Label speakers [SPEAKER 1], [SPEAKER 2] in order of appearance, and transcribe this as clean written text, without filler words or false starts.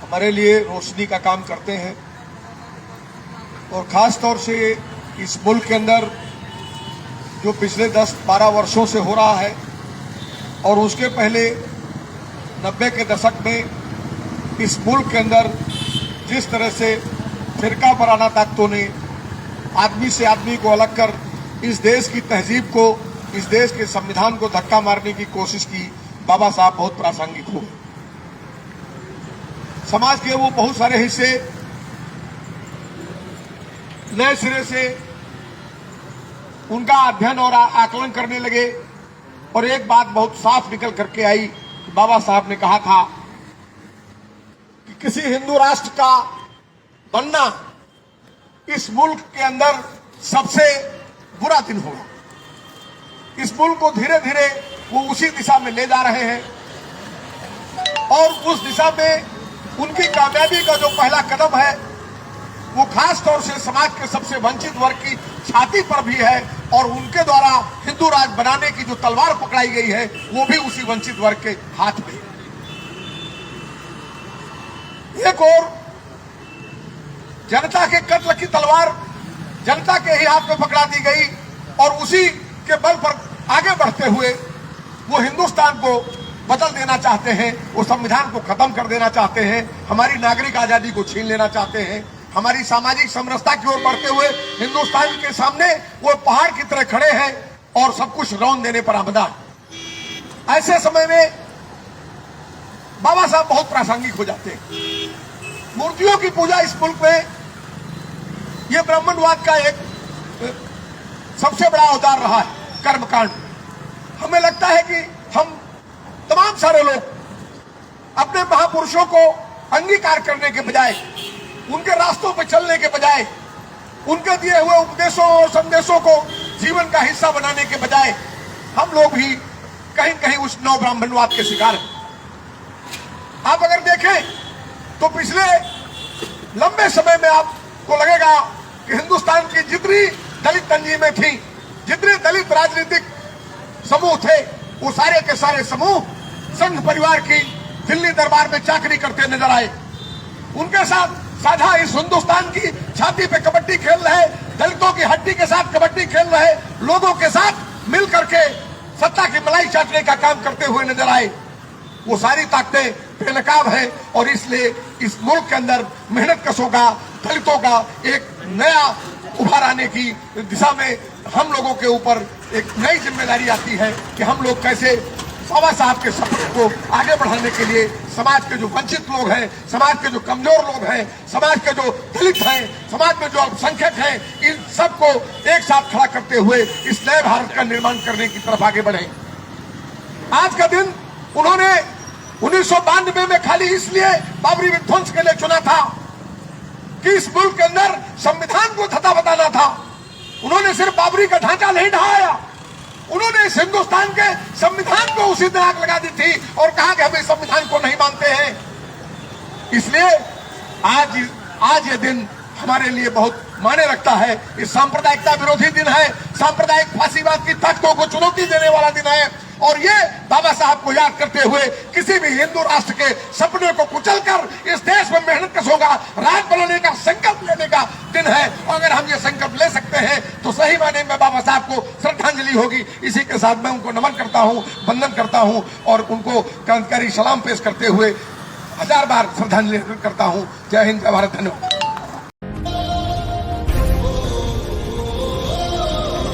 [SPEAKER 1] हमारे लिए रोशनी का काम करते हैं और ख़ास तौर से इस मुल्क के अंदर जो पिछले 10-12 वर्षों से हो रहा है और उसके पहले 90 के दशक में इस मुल्क के अंदर जिस तरह से फिरका पराना ताकतों ने आदमी से आदमी को अलग कर इस देश की तहजीब को, इस देश के संविधान को धक्का मारने की कोशिश की, बाबा साहब बहुत प्रासंगिक हुए। समाज के वो बहुत सारे हिस्से नए सिरे से उनका अध्ययन और आकलन करने लगे और एक बात बहुत साफ निकल करके आई कि बाबा साहब ने कहा था कि किसी हिंदू राष्ट्र का बनना इस मुल्क के अंदर सबसे बुरा दिन होगा। इस मुल्क को धीरे धीरे वो उसी दिशा में ले जा रहे हैं और उस दिशा में उनकी कामयाबी का जो पहला कदम है वो खास तौर से समाज के सबसे वंचित वर्ग की छाती पर भी है और उनके द्वारा हिंदू राज बनाने की जो तलवार पकड़ाई गई है वो भी उसी वंचित वर्ग के हाथ में। एक और जनता के कत्ल की तलवार जनता के ही हाथ में पकड़ा दी गई और उसी के बल पर आगे बढ़ते हुए वो हिंदुस्तान को बदल देना चाहते हैं, वो संविधान को खत्म कर देना चाहते हैं, हमारी नागरिक आजादी को छीन लेना चाहते हैं, हमारी सामाजिक समरसता की ओर बढ़ते हुए हिंदुस्तान के सामने वो पहाड़ की तरह खड़े हैं और सब कुछ रौंद देने पर आमदा। ऐसे समय में बाबा साहब बहुत प्रासंगिक हो जाते हैं। मूर्तियों की पूजा इस मुल्क में ये ब्राह्मणवाद का एक सबसे बड़ा अवतार रहा है, कर्मकांड। हमें लगता है कि हम तमाम सारे लोग अपने महापुरुषों को अंगीकार करने के बजाय, उनके रास्तों पर चलने के बजाय, उनके दिए हुए उपदेशों और संदेशों को जीवन का हिस्सा बनाने के बजाय हम लोग भी कहीं कहीं उस नव ब्राह्मणवाद के शिकार हैं। आप अगर देखें तो पिछले लंबे समय में आपको लगेगा कि हिंदुस्तान की जितनी दलित तंजीमें थी, जितने दलित राजनीतिक समूह थे, वो सारे के सारे समूह संघ परिवार की दिल्ली दरबार में चाकरी करते नजर आए। उनके साथ साझा इस हिंदुस्तान की छाती पे कबड्डी खेल रहे, दलितों की हड्डी के साथ कबड्डी खेल रहे लोगों के साथ मिल करके सत्ता की मलाई चाटने का काम करते हुए नजर आए। वो सारी ताकतें बेनकाब है और इसलिए इस मुल्क के अंदर मेहनत कशों का, दलितों का एक नया उभार आने की दिशा में हम लोगों के ऊपर एक नई जिम्मेदारी आती है कि हम लोग कैसे बाबा साहब के सपने को आगे बढ़ाने के लिए समाज के जो वंचित लोग हैं, समाज के जो कमजोर लोग हैं, समाज के जो दलित हैं, समाज में जो अल्पसंख्यक हैं, इन सबको एक साथ खड़ा करते हुए इस नए भारत का निर्माण करने की तरफ आगे बढ़े। आज का दिन उन्होंने 1992 में खाली इसलिए बाबरी विध्वंस के लिए चुना था कि इस मुल्क के अंदर संविधान को धता बताना था। उन्होंने सिर्फ बाबरी का ढांचा नहीं ढहाया, उन्होंने इस हिंदुस्तान के संविधान को उसी दिन आग लगा दी थी और कहा कि हम इस संविधान को नहीं मानते हैं। इसलिए आज ये दिन हमारे लिए बहुत मायने रखता है। इस सांप्रदायिकता विरोधी दिन है, सांप्रदायिक फांसीवाद की ताकतों को चुनौती देने वाला दिन है और ये बाबा साहब को याद करते हुए किसी भी हिंदू राष्ट्र के सपने को कुचलकर इस देश में मेहनत कशों का राज बनाने का संकल्प लेने का दिन है। और अगर हम ये संकल्प ले सकते हैं तो सही मायने में बाबा साहब को श्रद्धांजलि होगी। इसी के साथ मैं उनको नमन करता हूँ, वंदन करता हूँ और उनको क्रांतिकारी सलाम पेश करते हुए 1000 बार श्रद्धांजलि करता हूँ। जय हिंद, जय भारत, धन्यवाद।